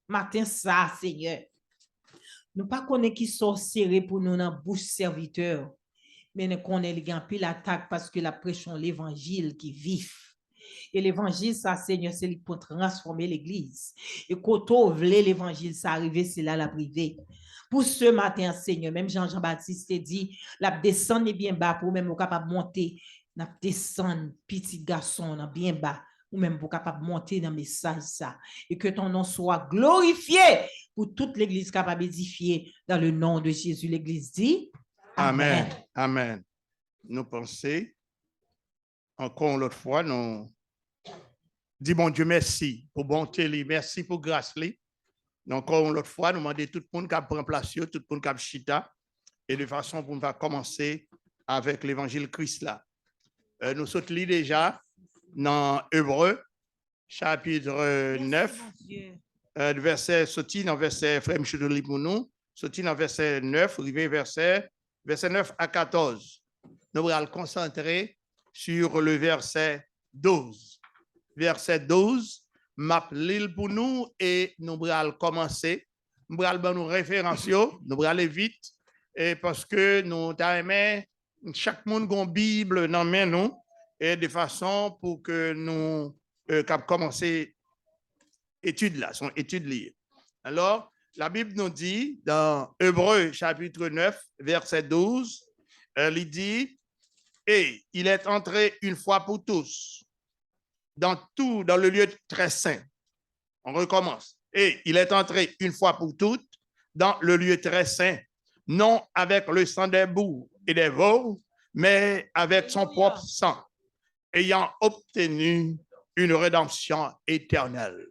matin ça, Seigneur. Nous pas connaître qui sont serrés pour nous dans bouche serviteur, mais nous connaissons les pile attaque parce que la prêchons l'évangile qui vif. Et l'évangile, ça, Seigneur, c'est pour transformer l'église. Et quand on veut l'évangile, ça arrive, c'est là la privée. Pour ce matin, Seigneur, même Jean-Baptiste dit, la descente est bien bas pour même vous capable de monter, la descente, petit garçon, bien bas, ou même pour capable de monter dans le message ça. Et que ton nom soit glorifié pour toute l'église capable d'édifier dans le nom de Jésus. L'église dit Amen. Amen. Nous pensons, encore l'autre fois, nous disons, bon Dieu, merci pour bonté, merci pour grâce. Encore l'autre fois, nous demandons tout le monde qui prend place, tout le monde qui a chita, et de façon pour nous va commencer avec l'évangile Christ là. Nous sommes déjà dans Hébreu, chapitre 9, verset sorti dans verset frère Michel pour nous, sorti dans verset 9, arrivé verset 9 à 14. Nous allons concentrer sur le verset 12. Verset 12, map l'île pour nous et nous allons commencer. Nous allons nous référencer, nous allons aller vite et parce que nous avons chaque monde a une Bible dans main nous et de façon pour que nous commencer étude là, son étude liée. Alors, la Bible nous dit dans Hébreu chapitre 9, verset 12, il dit, et il est entré une fois pour tous dans le lieu très saint. On recommence. Et il est entré une fois pour toutes dans le lieu très saint, non avec le sang des boucs et des veaux, mais avec son propre sang, ayant obtenu une rédemption éternelle.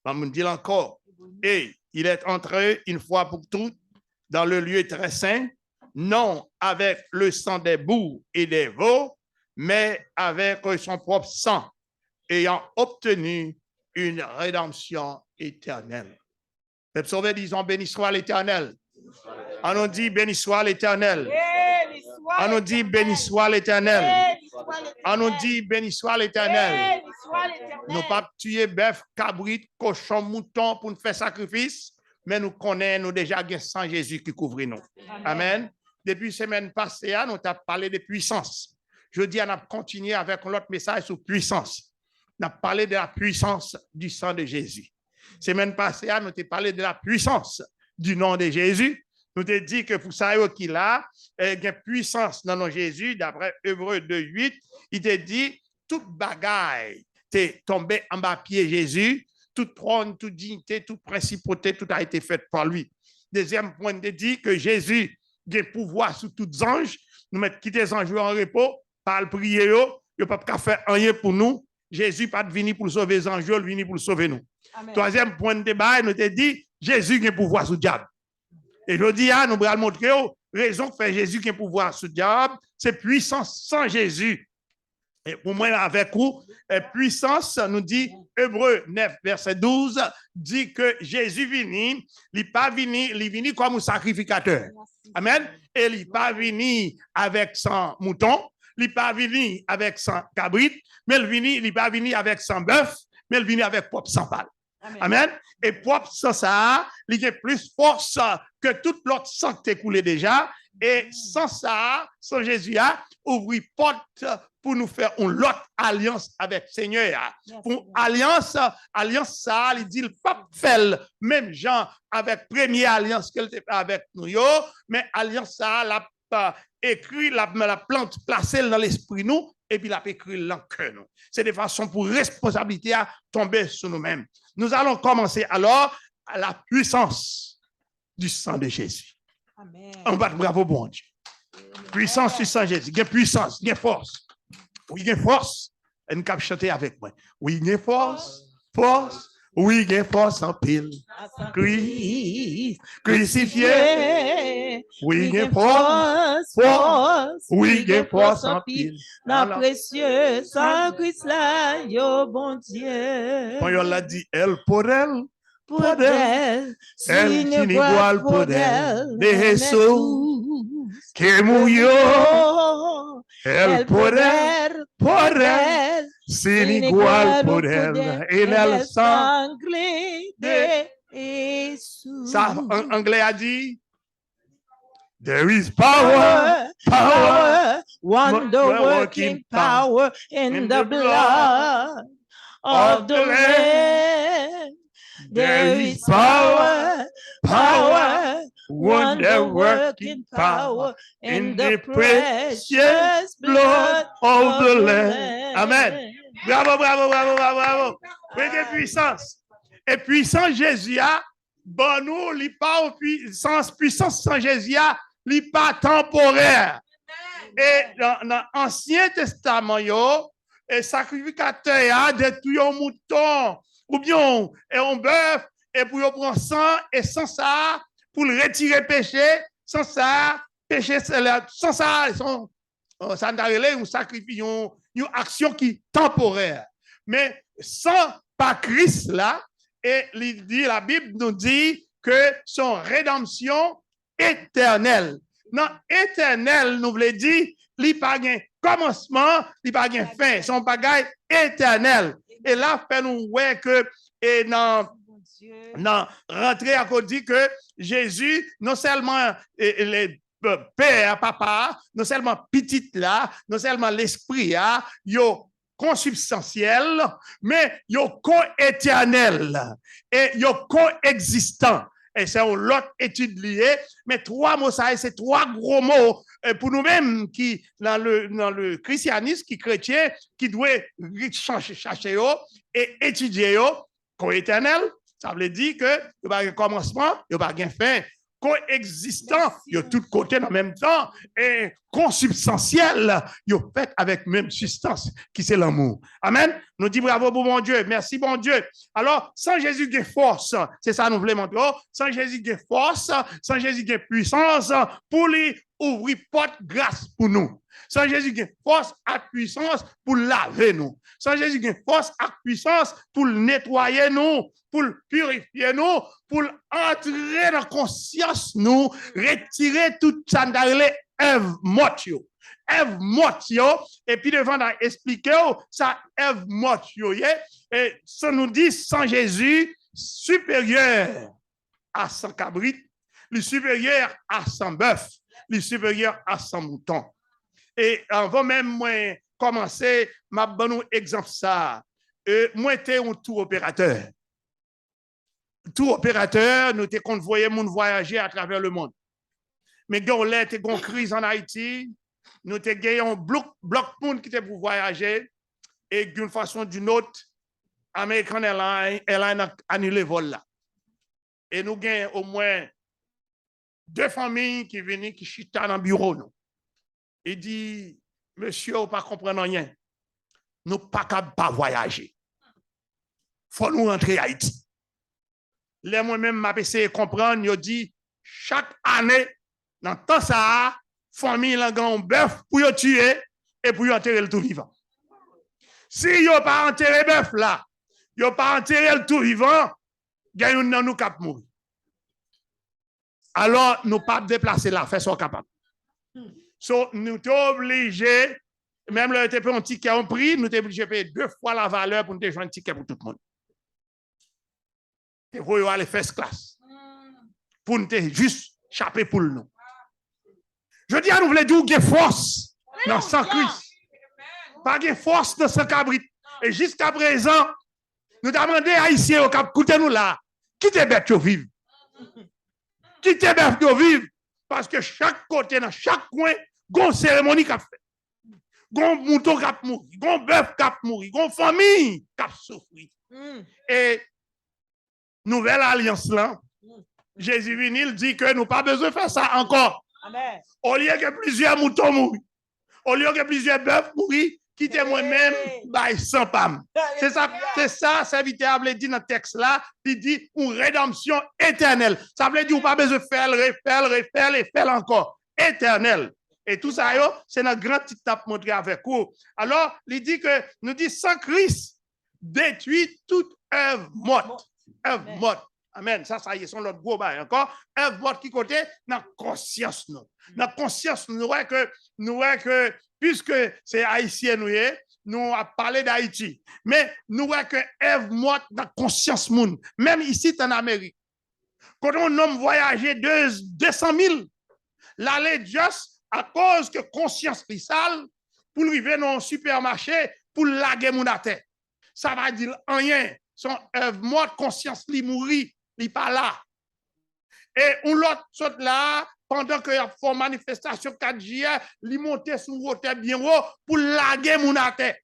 On me dit encore, et il est entré une fois pour toutes dans le lieu très saint, non avec le sang des boucs et des veaux, mais avec son propre sang, ayant obtenu une rédemption éternelle. Les psaumes disons, béni soit l'Éternel. On nous dit, béni soit l'Éternel. On nous dit, béni soit l'Éternel. On nous dit, béni soit l'Éternel. Nous pas tuer bœuf, cabrit, cochon, mouton pour nous faire sacrifice, mais nous connaissons nous déjà bien sans Jésus qui couvre nous. Amen. Depuis semaine passée, nous avons parlé de puissance. Je dis, on a continué avec l'autre message sur puissance. On a parlé de la puissance du sang de Jésus. Semaine passée, nous avons parlé de la puissance du nom de Jésus. Nous avons dit que pour ça qu'il a une puissance dans le nom de Jésus, d'après Hébreu 2:8, il te dit, toute bagaille t'est tombé en bas pied Jésus, toute trône, toute dignité, toute principauté, tout a été fait par lui. Deuxième point, il te dit que Jésus a pouvoir sur tous les anges, nous mettons quitter les anges en repos, par le prier, il n'y a pas faire rien pour nous. Jésus pas venu pour sauver les anges, il est venu pour sauver nous. Amen. Troisième point de débat, nous te dit, Jésus a pouvoir sur le diable. Et je dis, nous allons montrer, raison que fait Jésus qui a pouvoir sur le diable, c'est puissance sans Jésus. Et pour moi, avec vous, puissance, nous dit, Hébreu 9, verset 12, dit que Jésus vini, il n'est pas venu, il est venu comme un sacrificateur. Amen. Et il n'est pas venu avec son mouton, il n'est pas venu avec son cabrit, mais il n'est pas venu avec son bœuf, mais il est venu avec propre sang pâle. Amen. Amen. Et propre sang, ça, il a plus force que toute l'autre sang qui est coulé déjà. Et sans ça, sans Jésus, ouvrir porte pour nous faire une autre alliance avec le Seigneur. Pour alliance ça, il dit le pape fait même Jean avec première alliance qu'elle fait avec nous, mais alliance ça, la écrit, la plante placée dans l'esprit nous, et puis la écrit dans le cœur nous. C'est de façon pour responsabilité à tomber sur nous-mêmes. Nous allons commencer alors à la puissance du sang de Jésus. Amen. On va bravo bon Dieu. Puissance du sang de Jésus. Il y a puissance, il y a force. Oui, il y a force. Et nous pouvons chanter avec moi. Oui, il y a force, force. Oui, il y a force en pile. Christ, crucifié. Oui, il y a force, force. Oui, il y a force en pile. La précieuse sang Christ là, yo bon Dieu. Quand on l'a dit, elle pour elle. Poder, sin igual poder de Jesús que murió. El poder, sin igual poder en el sangre de Ça, en anglais a dit, there is power, power, wonder-working power in the blood of the Lamb. There is power, power, wonder-working power in the precious blood of the Lamb. Amen. Bravo, bravo, bravo, bravo, bravo. Prenez puissance. Et puissance Jésus a, bon nous, il pas puissance sans Jésus a, il pas temporaire. Et dans l'Ancien Testament, et sacrificateur a détruit un mouton, ou bien un bœuf, et pour y prendre sang, et sans ça, pour le retirer péché, sans ça, péché, sans ça, ça n'a sacrifice, une action qui est temporaire. Mais sans pas Christ là, et la Bible nous dit que son rédemption éternelle. Non, éternel nous voulait dire, il n'y a pas de commencement, il n'y a pas de fin. Son bagage éternel. Et là, fait nous voir que, et dans rentrer à côté dit que Jésus, non seulement les père, papa, non seulement petit là, non seulement l'esprit, yo consubstantiel, mais yo co-éternel et yo coexistant. Et c'est une autre étude liée, mais trois mots, ça, c'est trois gros mots pour nous-mêmes qui, dans le christianisme, qui chrétien, qui doit chercher et étudier co-éternel. Ça veut dire que il n'y a pas de commencement, il n'y a pas de fin. Coexistant, il y a tout côté en même temps, et consubstantiel, il y a fait avec même substance, qui c'est l'amour. Amen. Nous disons bravo pour mon Dieu, merci bon Dieu. Alors, sans Jésus qui force, c'est ça nous voulons montrer, sans Jésus qui force, sans Jésus qui puissance, pour lui ouvrir porte grâce pour nous. Sans Jésus qui force à puissance pour laver nous. Sans Jésus qui force à puissance pour nettoyer nous, pour purifier nous, pour entrer dans la conscience nous, retirer tout ça dans les Ève mortio. Ève mortio, et puis devant expliquer ça Ève mortio, et ça nous dit sans Jésus supérieur à 100 cabrites, le supérieur à 100 bœufs, le supérieur à 100 moutons. Et avant même moi commencer, ma bonne exemple ça. Moi j'étais un tour opérateur. Tour opérateur, nous t'es qu'on voyait mon voyager à travers le monde. Mais quand on était en crise en Haïti, nous t'es gagné un bloc monde qui était pour voyager et d'une façon ou d'une autre, American Airlines a annulé le vol là. Et nous gagnons au moins 2 familles qui viennent qui chita dans le bureau nous. Il dit, monsieur, vous ne comprenez rien. Nous ne sommes pas capables de voyager. Il faut nous rentrer à Haïti. Là, moi-même, je essayé de comprendre, je dis, chaque année, dans le temps, ça, famille, a un bœuf pour le tuer et pour enterrer le tout vivant. Si vous n'avez pas enterré le bœuf là, vous n'avez pas enterré le tout vivant, il y a une nous cap mourir. Alors, nous ne pouvons pas déplacer là, faire ce capable. So, nous sommes obligés, même le TP un ticket en prix, nous sommes obligés de payer 2 fois la valeur pour nous jouer un ticket pour tout le monde. Et vous aller first class. Pour nous juste chaper pour nous. Je dis à nous, voulons dire qu'il y a force dans sans Christ. Pas de force dans sans cabrit. Et jusqu'à présent, nous demandons à Haïtiens au cap, écoutez-nous là, quittez bête de vivre. Quittez bête de vivre. Parce que chaque côté, dans chaque coin, il y a une cérémonie qui a fait. Il y a un mouton qui a mouru, il y a un bœuf qui a mouru, il y a une famille qui a souffert. Et nouvelle alliance là, Jésus vient, il dit que nous n'avons pas besoin de faire ça encore. Amen. Au lieu que plusieurs moutons mourent, au lieu que plusieurs bœufs mourent, quittez moi-même, sans pam. C'est ça, serviteur veut dire dans le texte là, il dit une rédemption éternelle. Ça veut dire qu'on n'a pas besoin de faire et faire encore. Éternel. Et tout ça, c'est notre grand petit tape montré avec vous. Alors, il dit que nous dit sans Christ, détruit toute œuvre morte. Œuvre morte. Amen. Ça y est, son l'autre gros bail encore. Œuvre morte qui côté, dans la conscience, nous. Dans la conscience, nous voyons que, puisque c'est haïtien, nous avons parlé d'Haïti. Mais nous voyons que œuvre morte dans la conscience, même ici, en Amérique. Quand on homme voyager 200 000, l'aller juste à cause que conscience est sale, pour arriver dans un supermarché, pour laguer mon tête. Ça va dire rien. Son œuvre morte, conscience li mourit, li pas là. Et on l'autre saute là, pendant qu'il y a une manifestation 4 juillet, li monte sur un hôtel bien haut pour laguer mon tête.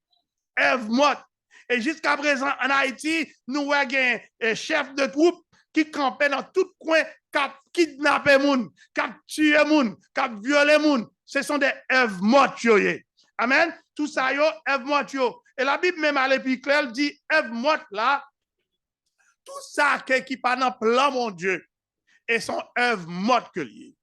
Œuvre morte. Et jusqu'à présent, en Haïti, nous avons un chef de troupe qui campait dans tout coin, qui a kidnappé les gens, qui a tué les gens, qui a violé les gens. Ce sont des œuvres mortes. Amen. Tout ça, yo, œuvres mortes. Et la Bible, même à l'épi clair, dit œuvres mortes là. Tout ça qui pas dans le plan, mon Dieu, et sont œuvres mortes que liées.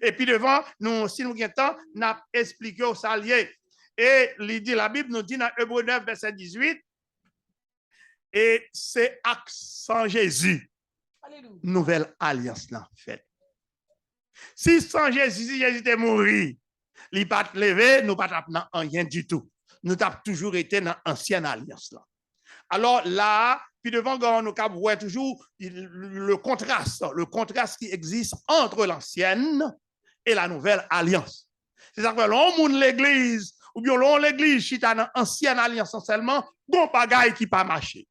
Et puis devant, nous, si nous avons temps, nous avons expliqué au salier. Et la Bible nous dit dans Hébreux 9, verset 18, et c'est sans Jésus, nouvelle alliance là faite. Si sans Jésus, si Jésus était mort, il n'a pas levé, nous pas dans rien du tout. Nous avons toujours été dans l'ancienne alliance là. Alors là, puis devant, nous avons toujours le contraste qui existe entre l'ancienne et la nouvelle alliance. C'est-à-dire que l'on monde l'église, ou bien l'on l'église, qui est dans l'ancienne alliance seulement, bon bagaille qui pas marché.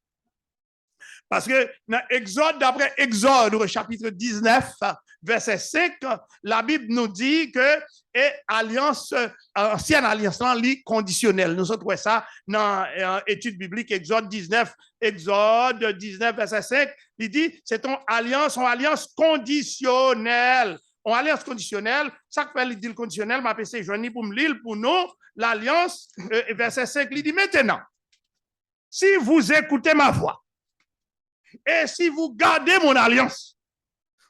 Parce que dans Exode, d'après Exode, au chapitre 19, verset 5, la Bible nous dit que alliance, ancienne alliance, lit conditionnelle. Nous avons ça dans l'étude biblique, Exode 19, verset 5. Il dit, c'est une alliance conditionnelle. Une alliance conditionnelle, ça fait le dit conditionnel, m'a passé journée pour me lire pour nous, l'alliance, verset 5, il dit maintenant, si vous écoutez ma voix, et si vous gardez mon alliance,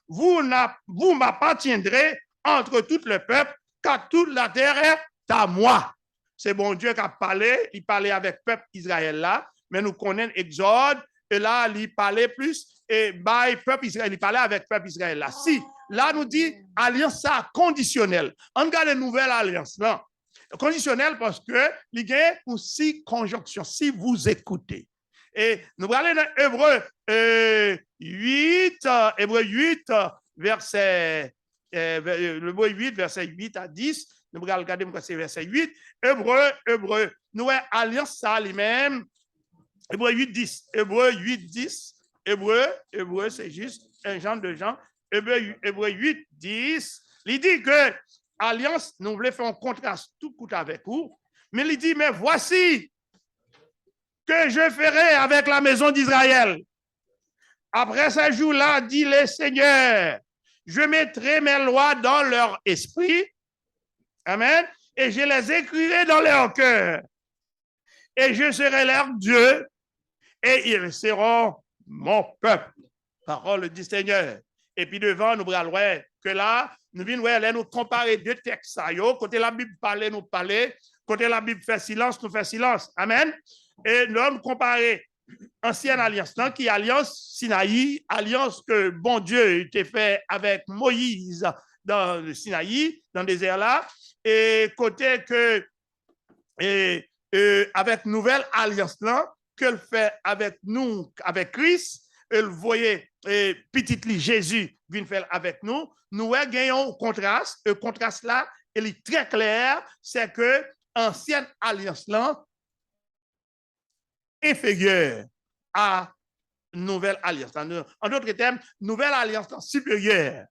vous m'appartiendrez entre tout le peuple, car toute la terre est à moi. C'est bon Dieu qui a parlé, il parlait avec le peuple Israël là, mais nous connaissons Exode, et là, il parlait plus, et peuple Israël, il parlait avec le peuple Israël là. Si, là, nous dit, alliance ça conditionnelle. On regarde la nouvelle alliance là. Conditionnelle parce que, il y a aussi conjonction, si vous écoutez. Et nous allons dans Hébreux 8, verset 8 à 10. Nous allons regarder verset 8. Hébreux. Nous avons alliance ça lui-même. Hébreux 8, 10. Hébreux, c'est juste un genre de gens. Hébreux 8, 10. Il dit que alliance, nous voulons faire un contraste tout coûte avec vous. Mais il dit, mais voici que je ferai avec la maison d'Israël. Après ce jour-là, dit le Seigneur, je mettrai mes lois dans leur esprit. Amen. Et je les écrirai dans leur cœur. Et je serai leur Dieu. Et ils seront mon peuple. Parole du Seigneur. Et puis devant, nous allons voir que là, nous venons nous comparer deux textes. Côté la Bible parle, nous parler. Côté la Bible fait silence, nous fait silence. Amen. Et nous allons comparer ancienne alliance, qui est alliance Sinaï, alliance que bon Dieu était fait avec Moïse dans le Sinaï, dans le désert là, et côté que avec nouvelle alliance là, qu'elle fait avec nous, avec Christ, elle voyait petit Jésus vient faire avec nous, nous gagnons un contraste. Le contraste là, il est très clair, c'est que ancienne alliance là inférieure à nouvelle alliance. En d'autres termes, nouvelle alliance supérieure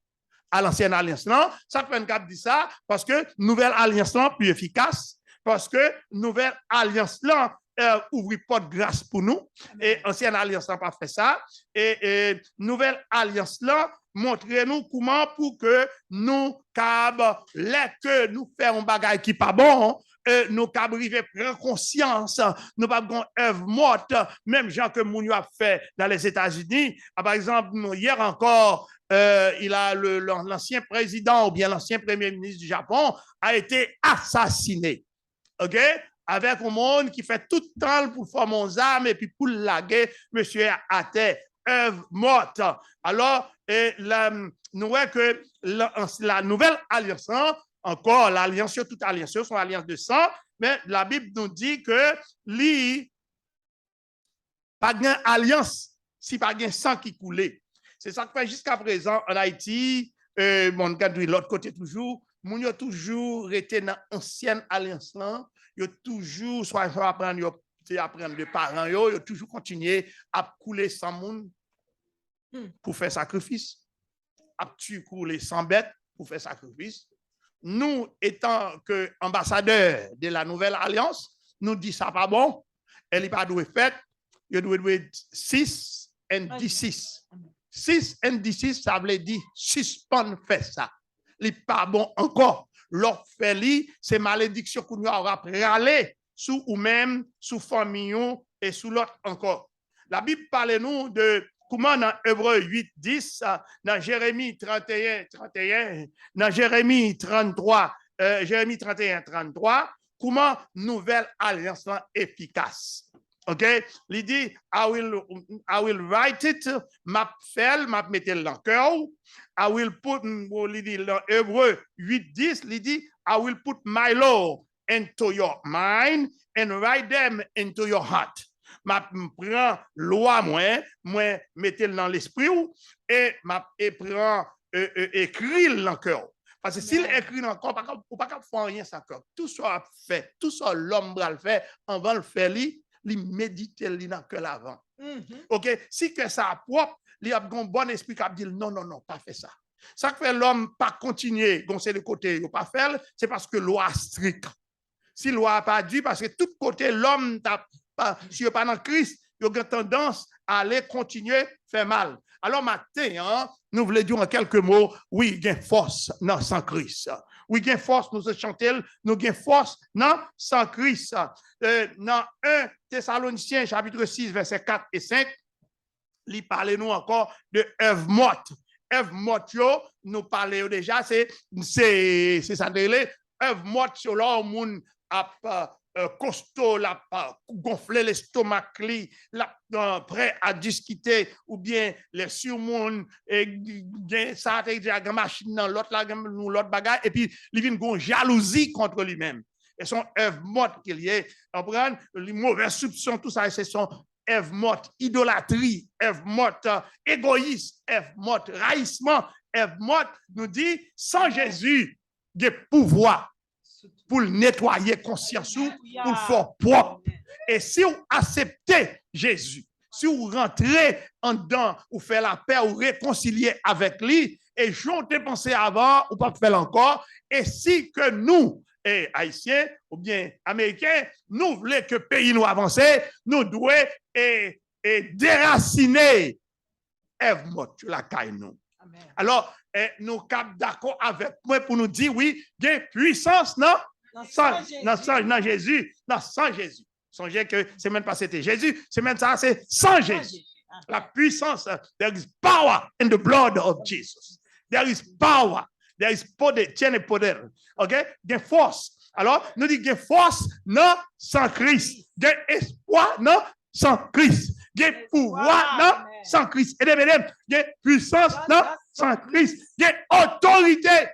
à l'ancienne alliance. Ça fait un cap dit ça parce que nouvelle alliance plus efficace, parce que nouvelle alliance là ouvre porte grâce pour nous. Et ancienne alliance n'a pas fait ça. Et nouvelle alliance là montrez-nous comment pour que nous que nous faisons un bagage qui pas bon. Nous avons prendre conscience, nous pas avons œuvre morte, même gens que Mounio a fait dans les États-Unis. Par exemple, hier encore, il a l'ancien président ou bien l'ancien premier ministre du Japon a été assassiné. OK? Avec un monde qui fait tout le temps pour faire mon âme et puis pour laguer, monsieur à terre, œuvre morte. Alors, nous voyons que la nouvelle alliance, encore, l'alliance, toute alliance, sont alliance de sang, mais la Bible nous dit que pas de alliance si pas de sang qui coulait. C'est ça que fait jusqu'à présent en Haïti, mon gars de l'autre côté toujours, moun yo toujours été dans l'ancienne alliance là, yo toujours soit apprendre de parents yo toujours continuer à couler sans moun pour faire sacrifice, à couler sans bête pour faire sacrifice. Nous, étant que ambassadeurs de la nouvelle alliance, nous dit ça pas bon, elle n'est pas douée faite, il doit être 6 et 16. 6 et 16, ça veut dire suspendre faire ça. Il n'est pas bon encore. L'autre fait, c'est malédiction qu'on aura râler sous ou même sous famille et sous l'autre encore. La Bible parle nous de comment dans Hébreux 8, 10, dans Jérémie 31, dans Jérémie 33, Jérémie 31, 33, comment nouvelle alliance efficace. OK? Il dit, I will write it, m'a mette dans le cœur. I will put, il dit dans Hébreux 8, 10, il dit, I will put my law into your mind and write them into your heart. Ma prend loi moi mettez dans l'esprit et prend écrit dans le cœur. Parce que s'il écrit dans le cœur, on pas faire rien sans cœur. Tout soit fait, tout soit l'homme va le faire, avant le faire li méditer li dans le cœur avant. OK, si que ça propre, il y a un bon esprit qui dit non, pas faire ça. Ça fait l'homme pas continuer, goncer le côté, il pas faire, c'est parce que loi strict. Si loi pas dit parce que tout côté l'homme si pas dans Christ, il y a tendance à aller continuer faire mal. Alors matin, nous voulons dire en quelques mots, oui, il y a force dans sans Christ. Oui, il y a force nous chanter, nous avons force dans sans Christ. Dans 1 Thessaloniciens chapitre 6 versets 4 et 5, il parle nous encore de œuvre morte. Œuvre morte, nous parlons déjà, c'est ça de œuvre morte sur l'homme costaud, la gonfler l'estomac, la prêt à discuter, ou bien les surmondes, ça a été une machine dans l'autre bagage, et puis il vient une jalousie contre lui-même. Et son œuvre morte qu'il y a, comprendre, les mauvais soupçons, tout ça, c'est son œuvre morte, idolâtrie, œuvre morte, égoïsme, œuvre morte, raïssement, œuvre morte, nous dit, sans Jésus, il y a pouvoir pour nettoyer conscience, pour le faire propre. Et si vous acceptez Jésus, si vous rentrez en dedans, vous faites la paix, vous réconciliez avec lui, et j'en ai pensé avant, ou pas faire encore, et si que nous, Haïtiens, ou bien Américains, nous voulons que le pays nous avance, nous devons déraciner Ève morte, la caille nous. Alors, nous sommes d'accord avec moi pour nous dire, oui, il y a puissance, non? Dans Jésus, sans Jésus. Songez que c'est même pas c'était Jésus, c'est même ça, c'est sans Jésus. La puissance, there is power in the blood of Jesus. There is power, there is poder, tiene poder. OK? Il y a force. Alors, nous disons qu'il y a force, non, sans Christ. Il y a espoir, non, sans Christ. Il y a pouvoir, non, sans Christ. Et il y a puissance, non, sans Christ. Il y a autorité.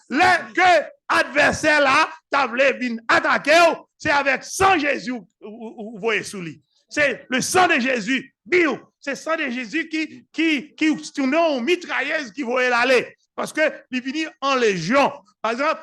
Le que adversaire là, t'as voulu venir attaquer, c'est avec sang Jésus, vous voyez sous lui. C'est le sang de Jésus. C'est le sang de Jésus qui tourne en mitrailleuse qui va aller. Parce que il finit en légion. Par exemple,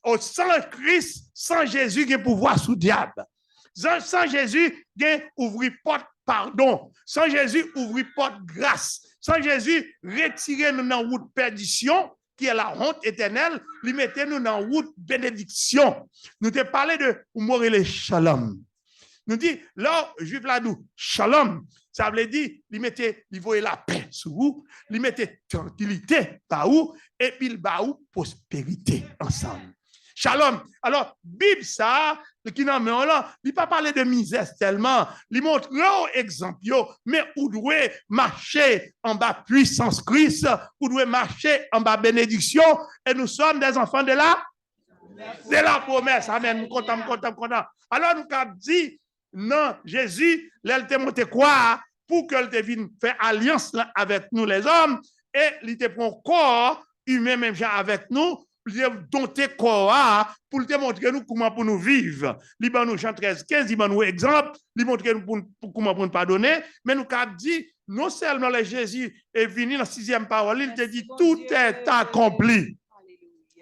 au sang Christ, sans Jésus, il y a pouvoir sous diable. Sans Jésus, il y a ouvrir porte pardon. Sans Jésus, ouvrir porte grâce. Sans Jésus, retirer nous dans la route perdition, qui est la honte éternelle, lui mettez nous dans la route bénédiction. Nous te parlé de mourir le shalom. Nous dit, là, juif là nous, shalom, ça veut dire, lui mettez, il voyait la paix sur vous, lui mettez tranquillité par vous, et puis il va où prospérité ensemble. Shalom. Alors, Bible, ça, qui n'a là, il pas parler de misère tellement, il montre un exemple, mais où doit marcher en bas puissance Christ, où doit marcher en bas bénédiction, et nous sommes des enfants de la promesse. Amen. Nous content. Alors, nous avons dit, non, Jésus, il te monté quoi, pour qu'il te vienne faire alliance là, avec nous les hommes, et il te prend corps humain même avec nous, dompter corps pour te montrer nous comment pour nous vivre. Liban nous Jean 13, 15, il nous exemple, il montre nous comment pour nous pardonner, mais nous avons dit non seulement le Jésus est venu dans la 6e parole, il te dit tout est accompli.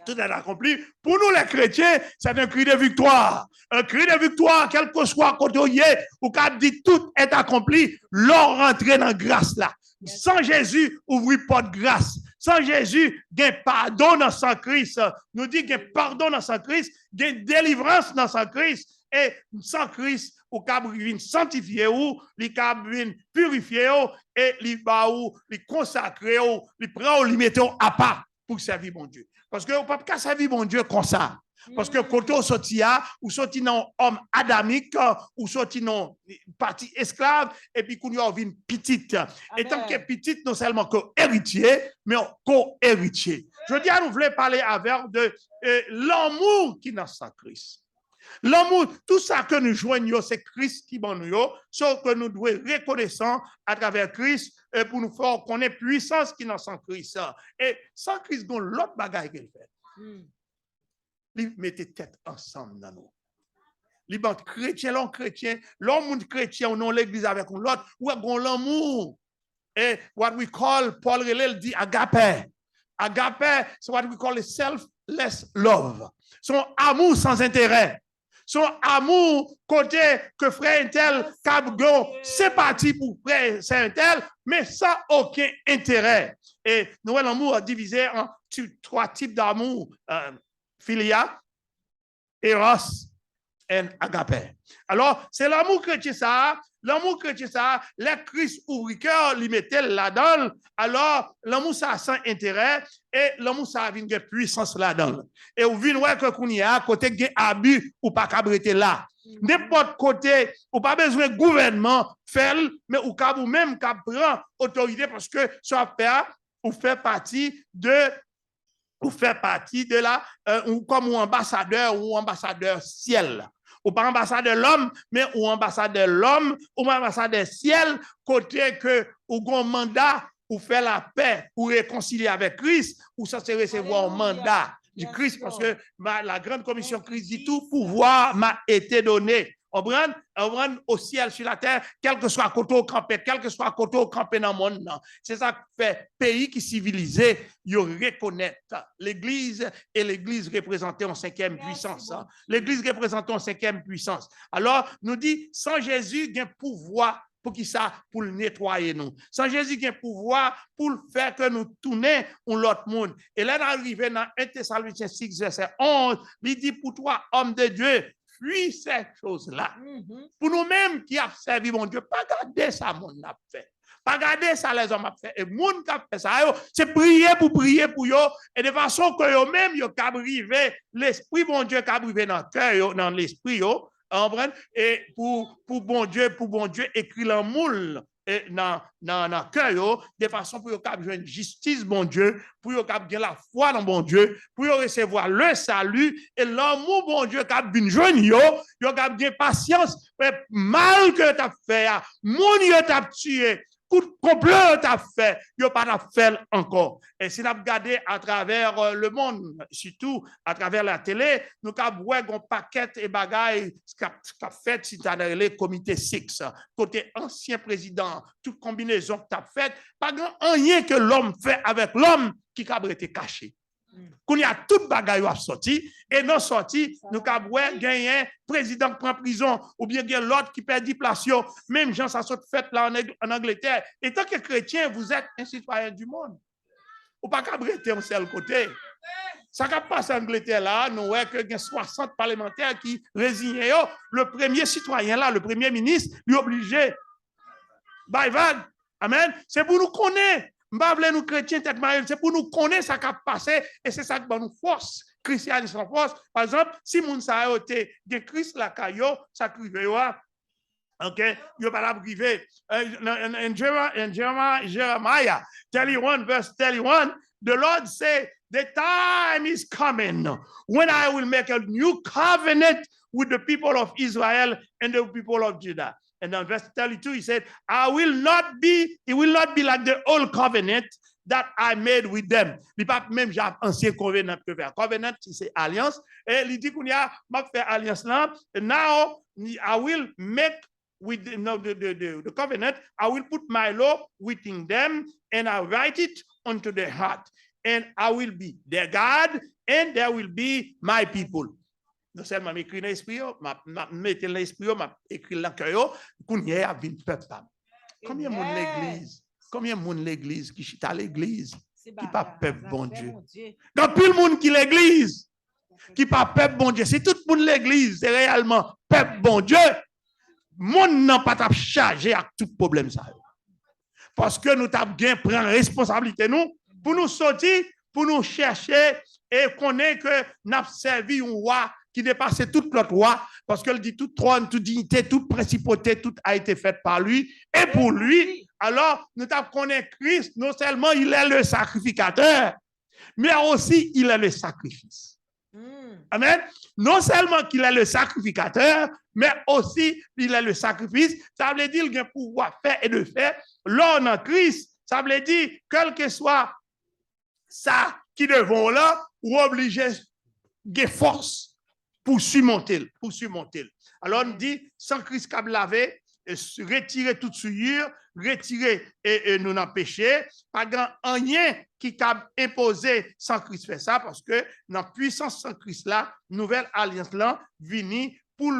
Tout est accompli. Pour nous, les chrétiens, c'est un cri de victoire. Un cri de victoire, quel que soit côté ou quand dit tout est accompli, l'on rentre dans la grâce là. Sans Jésus, ouvrir porte grâce. Sans Jésus, il y a pardon dans son Christ. Nous dit qu'il y a pardon dans son Christ, il y a délivrance dans son Christ. Et sans Christ, ou capable sanctifier ou, li capable purifier ou, et li ba ou, li consacrer ou, li prend ou li mettre à part pour servir mon Dieu. Parce que vous ne pouvez pas servir mon Dieu comme ça. Parce que quand on sortit, ou sorti dans homme adamique, ou sorti dans partie esclave, et puis qu'on y a une petite. Et tant que petite, non seulement co-héritier, mais co-héritier. Je dis à nous voulons parler avec de l'amour qui est dans sa Christ. L'amour, tout ça que nous joignons, c'est Christ qui est nous, sauf que nous devons reconnaissant à travers Christ pour nous faire connaître puissance qui est dans son Christ. Et sans Christ, il y a l'autre bagaille qu'il fait. Il mettait tête ensemble dans nous. Les bandes chrétiens, l'homme chrétien, on a l'église avec l'autre, ou on l'amour. Et what we call, Paul Relais dit agape. Agape, c'est what we call a selfless love. Son amour sans intérêt. Son amour côté que frère intel Cabgon, c'est parti pour frère intel, mais sans aucun intérêt. Et nous avons l'amour divisé en 3 types d'amour. Philia, Eros et agape. Alors, c'est l'amour chrétien ça. L'amour chrétien ça, le Christ ouvre cœur, lui mettait là-dedans. Alors, l'amour ça sans intérêt et l'amour ça a une puissance là-dedans. Et vous venez voir que qu'on y a côté de abus ou pas cabriter là. N'importe côté, ou pas besoin de gouvernement faire, mais ou ka vous même ka prend autorité parce que ça fait partie de la, ou comme ambassadeur ciel. Ou pas ambassadeur l'homme, mais ou ambassadeur l'homme, ou ambassadeur ciel, côté que ou gon mandat, ou faire la paix, ou réconcilier avec Christ, ou ça c'est recevoir un mandat du Christ, parce que la grande commission Christ dit tout pouvoir m'a été donné. On prend au ciel, sur la terre, quel que soit côté au campé, quel que soit côté au campé dans le monde. C'est ça qui fait pays qui civilisé, ils reconnaissent l'Église et l'Église représentée en 5e puissance. L'Église représentée en 5e puissance. Alors, nous dit, sans Jésus, il y a un pouvoir pour qui ça, pour le nettoyer nous. Sans Jésus, il y a un pouvoir pour faire que nous tournions l'autre monde. Et là, on arrive dans 1 Thessaloniciens 6, verset 11, il dit, pour toi, homme de Dieu, fuis cette chose-là. Pour nous-mêmes qui avons servi mon Dieu, pas garder ça, mon a fait. Pas garder ça, les hommes ont fait. Et moun qui a fait ça, c'est prier pour eux. Et de façon que eux-mêmes, ils ont brivé l'esprit, mon Dieu, qui a brivé dans le cœur, dans l'esprit, et pour bon Dieu, écrit l'amour dans le cœur, de façon pour qu'ils aient une justice, bon Dieu, pour qu'ils aient la foi dans bon Dieu, pour qu'ils recevoir le salut et l'amour, bon Dieu, qu'ils aient jeune, ils aient patience, mal que tu as fait, mon Dieu t'a tué, coup de complot t'a fait, il n'y a pas fait encore. Et si nous regardons à travers le monde, surtout à travers la télé, nous avons vu un paquet et bagaille qu'a fait si tu as les comités 6, côté ancien président, toute combinaison que tu as faite, pas rien que l'homme fait avec l'homme qui a été caché. Quand il y a toute bagaille à sorti, et non sorti, nous avons gagné un président qui prend prison, ou bien l'autre qui perd 10 places, même gens ça saute fait là en Angleterre. Et tant que chrétien, vous êtes un citoyen du monde. Ou pas qu'à brûler un seul côté. Ça qui passe en Angleterre là, nous voyons que il y a 60 parlementaires qui résignent. Le premier citoyen là, le premier ministre, lui obligé. Bye bye. Amen. C'est pour nous connaître. Nous chrétiens, c'est pour nous connaître ce qui a passé et c'est ça qui nous force. Christianisme force. Par exemple, si moun sa a été de Christ la caillou, ça crive ok, you pas la privé. In Jeremiah 31 verse 31, the Lord said, the time is coming when I will make a new covenant with the people of Israel and the people of Judah. And then verse 32, he said, it will not be like the old covenant that I made with them. Il pas même j'ai ancien covenant que faire. Covenant, c'est alliance. Et il dit qu'on y a fait alliance là. Now I will make with the covenant, I will put my law within them, and I write it onto their heart. And I will be their God, and they will be my people. Non seulement m'écrit dans l'esprit, m'écrit dans l'esprit, m'écrit dans le cœur, qu'on y a vu peuple. Combien de monde l'église? Combien de monde l'église qui chita l'église? Qui pas peuple bon Dieu? Quand plus le monde qui l'église, qui pas peuple bon Dieu, si tout le monde l'église, c'est réellement peuple bon Dieu, monde n'a pas chargé avec tout problème ça. Parce que nous avons bien pris responsabilité nous pour nous sortir, pour nous chercher et connaître que nous avons servi un roi qui dépassait toute l'autre roi, parce qu'elle dit tout trône, toute dignité, toute principauté, tout a été fait par lui et pour lui. Alors, nous avons connaître Christ, non seulement il est le sacrificateur, mais aussi il est le sacrifice. Amen. Non seulement qu'il est le sacrificateur, mais aussi il est le sacrifice. Ça veut dire qu'il a pouvoir faire et de faire. L'homme en Christ, ça veut dire, quel que soit ça qui devant là, ou obligé de force pour surmonter. Alors on dit, sans Christ câble lavé, retirer toute souillure, retirer et nous n'en péché, pas grand rien qui a imposé sans Christ fait ça, parce que dans la puissance sans Christ là, nouvelle alliance là, vini pour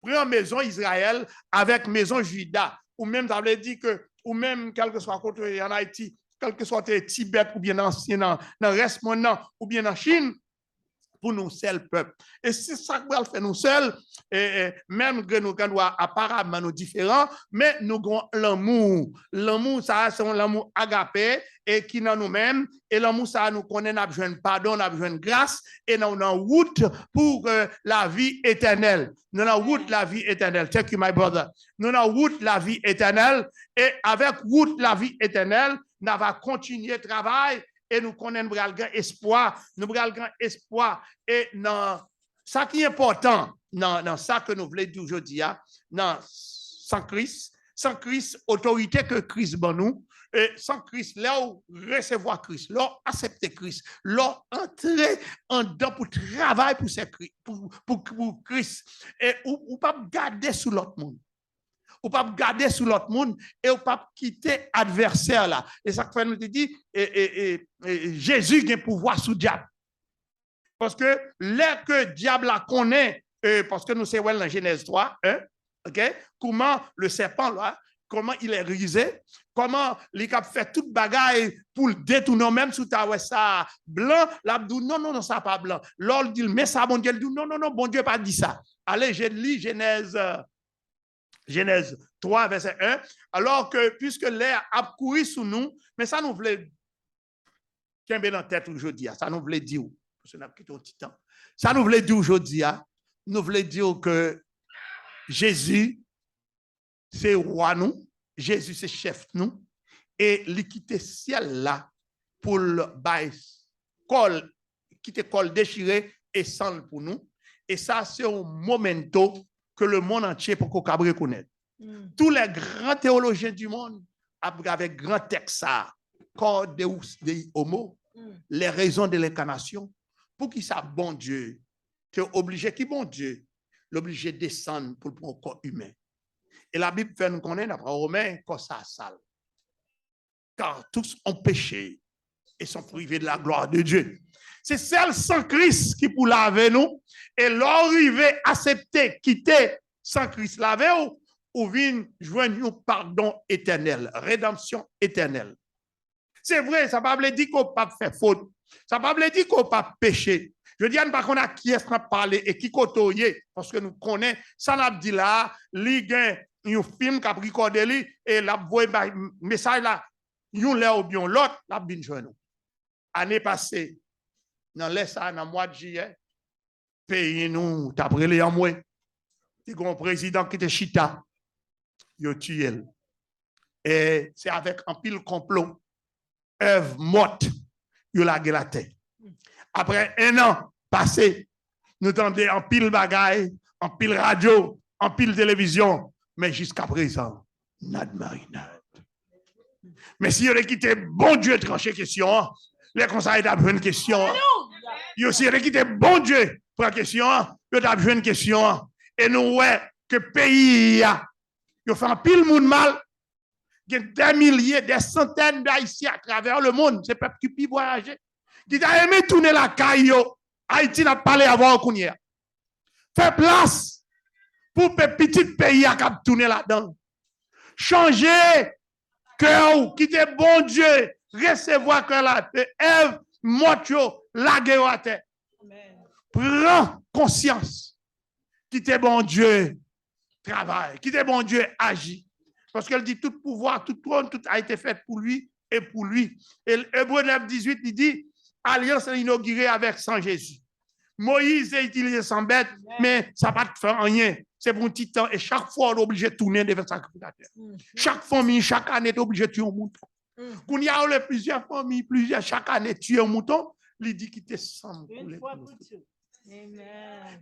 prendre maison Israël avec maison Juda, ou même ça veut dire que, ou même quel que soit côté en Haïti, quel que soit le Tibet, ou bien dans le reste monde, ou bien en Chine, pour nous seuls peuple. Et si ça va faire nous seuls, même que nous sommes apparemment nous différents, mais nous avons l'amour. L'amour, ça, c'est l'amour agapé et qui dans nous-mêmes. Et l'amour, ça, nous connaît, nous avons besoin de pardon, nous avons besoin de grâce et nous avons une route pour la vie éternelle. Nous avons une route la vie éternelle. Thank you, my brother. Nous avons une route la vie éternelle et avec route la vie éternelle, nous allons continuer le travail. Et nous connaissons le grand espoir, et dans ça qui est important, dans ça que nous voulons dire aujourd'hui, sans Christ, autorité que Christ ban nous, et sans Christ, là où recevoir Christ, là où accepter Christ, là où entrer en dedans pour travailler pour Christ, et ou pas garder sous l'autre monde. Ou pas garder sous l'autre monde et ou pas quitter l'adversaire là. Et ça fait nous dit Jésus a pouvoir sous diable. Parce que là que diable la connaît, parce que nous savons dans Genèse 3, okay? Comment le serpent là, comment il est risé, comment il a fait toute bagaille pour le détourner, même sous ta ça blanc, là dit non, ça pas blanc. L'or dit mais ça bon Dieu dit non, bon Dieu pas dit ça. Allez, je lis Genèse 3, verset 1, alors que puisque l'air a couru sous nous, mais ça nous voulait qu'un bien en tête aujourd'hui, ça nous voulait dire, parce que nous avons quitté un petit temps, ça nous voulait dire aujourd'hui, nous voulait dire que Jésus, c'est roi nous, Jésus, c'est chef nous, et il quitte ciel là pour le col, quitter col déchiré et sans pour nous, et ça, c'est un momento que le monde entier pour qu'on reconnaître. Tous les grands théologiens du monde, avec grand texte, corps Deus Dei Homo, les raisons de l'incarnation, pour qu'il soit bon Dieu, tu es obligé, qui bon Dieu, l'obligé de descendre pour le corps humain. Et la Bible fait nous connaître, après Romains, que ça sale. Car tous ont péché et sont privés de la gloire de Dieu. C'est celle sans Christ qui pour laver nous, et l'arrivée accepter, quitter sans Christ laver ou vient joindre un pardon éternel, rédemption éternelle. C'est vrai, ça ne veut pas dire qu'on ne peut pas faire faute, ça ne veut pas dire qu'on ne peut pas pécher. Je dis à nous pas qu'on a qui est parler et qui côtoyer, parce que nous connaissons, ça n'a dit là, il y a un film qui a recordé et la voix message là, yon lè ou bien l'autre, la bin joindre. Année passée, dans le mois de juillet, pays nous, t'as brûlé en moi. Il y a un président qui était chita, il a tué. Et c'est avec un pile complot, œuvre morte, il a la terre. Après un an passé, nous entendons en pile bagaille, en pile radio, en pile télévision, mais jusqu'à présent, nad marinade. Mais si vous avez quitté bon Dieu trancher question, les conseils d'abord une question. Vous aussi quitté bon Dieu pour la question, vous avez besoin une question. Et nous, ouais, que pays il fait un pile monde mal. Il y a des milliers, des centaines d'Haïtiens à travers le monde. C'est peuple qui peut voyager. Qui a aimé tourner la caille. Haïti n'a pas parlé avant qu'on y a. Fait place pour ce petit pays à tourner là-dedans. Changer cœur, quitter bon Dieu, recevoir cœur là. Ève, Motio, la guerre à terre. Prends conscience. Quitter bon Dieu, travaille. Quitter bon Dieu, agit. Parce qu'elle dit tout pouvoir, tout trône, tout a été fait pour lui et pour lui. Et Hébreux 9, 18, il dit alliance inaugurée avec sans Jésus. Moïse a utilisé sans bête, mais ça ne va pas faire rien. C'est pour un petit temps. Et chaque fois, on est obligé de tourner devant le sacrificateur. Chaque famille, chaque année, est obligé de tuer un mouton. Quand il y a plusieurs familles, chaque année, tuer un mouton, il dit qu'il était sans.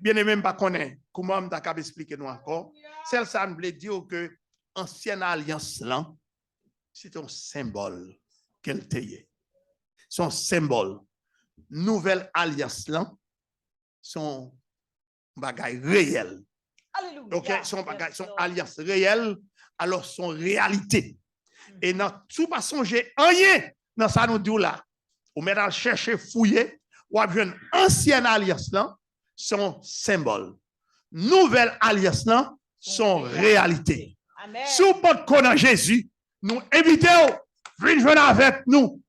Bien aimé, pas connaître. Comment on t'a expliqué nous encore? Celle ça me veut dire que ancienne alliance là, c'est un symbole qu'elle t'ayait. Son symbole. Nouvelle alliance là, son bagage réel. Donc, son bagage, son alliance réelle, alors son réalité. Et dans tout pas songer rien dans ça nous dit là. Ou maintenant chercher fouiller, ou avoir une ancienne alliance là, son symbole. Nouvelle alliance là, son réalité. Si vous ne connaissez Jésus, nous invitons, venez jouer avec nous.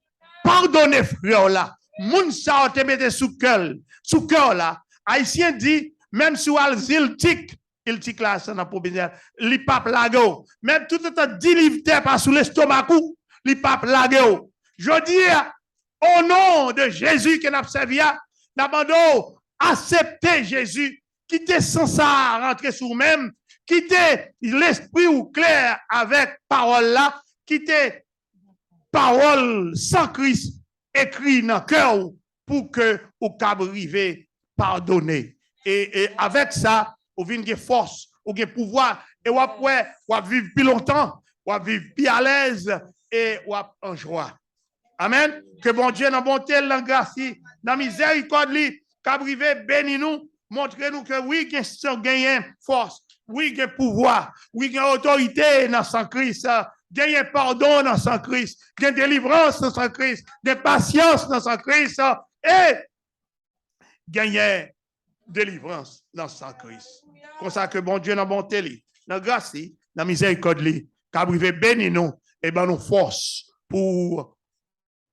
Pardonnez frère là. Moun sa te mette sous cœur là. Haïtien dit, même si il tic là, ça n'a pas besoin. Li pape lago. Même tout le temps, 10 livres pas sous l'estomac, li pape lago. Je dis, au nom de Jésus qui n'a servi, d'abandon, acceptez Jésus, quittez sans ça, rentrer sur vous-même, quittez l'esprit ou clair avec parole là, quittez parole sans Christ écrit dans le cœur pour que vous puissiez pardonner. Et avec ça, vous avez une force, vous avez pouvoir, et vous pouvez vivre plus longtemps, vous vivre plus à l'aise et vous en joie. Amen. Que bon Dieu, dans bonté, dans grâce, dans miséricorde, qu'abrivé, bénis-nous, montrez-nous que oui, il y a force, oui, il y a pouvoir, oui, il y a autorité dans son Christ. Gagner pardon dans son Christ, gagner délivrance dans son Christ, gagner patience dans son Christ et gagner délivrance dans son Christ. Comme ça que bon Dieu, dans bonté, dans grâce, dans miséricorde, qu'abrivé bénis nous et ben nous force pour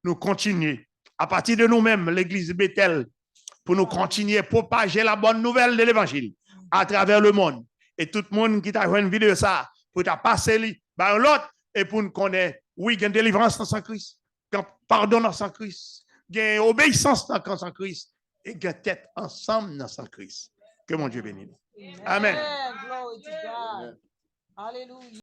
nous continuer à partir de nous-mêmes, l'église Bethel, pour nous continuer à propager la bonne nouvelle de l'évangile à travers le monde. Et tout le monde qui t'a vu une vidéo ça, pour t'a passé l'autre. Et pour nous connaître, oui, il y a une délivrance dans son Christ, il y a un pardon dans son Christ, il y a une obéissance dans son Christ, et il y a une tête ensemble dans son Christ. Que mon Dieu bénisse. Amen. Glory to God. Hallelujah.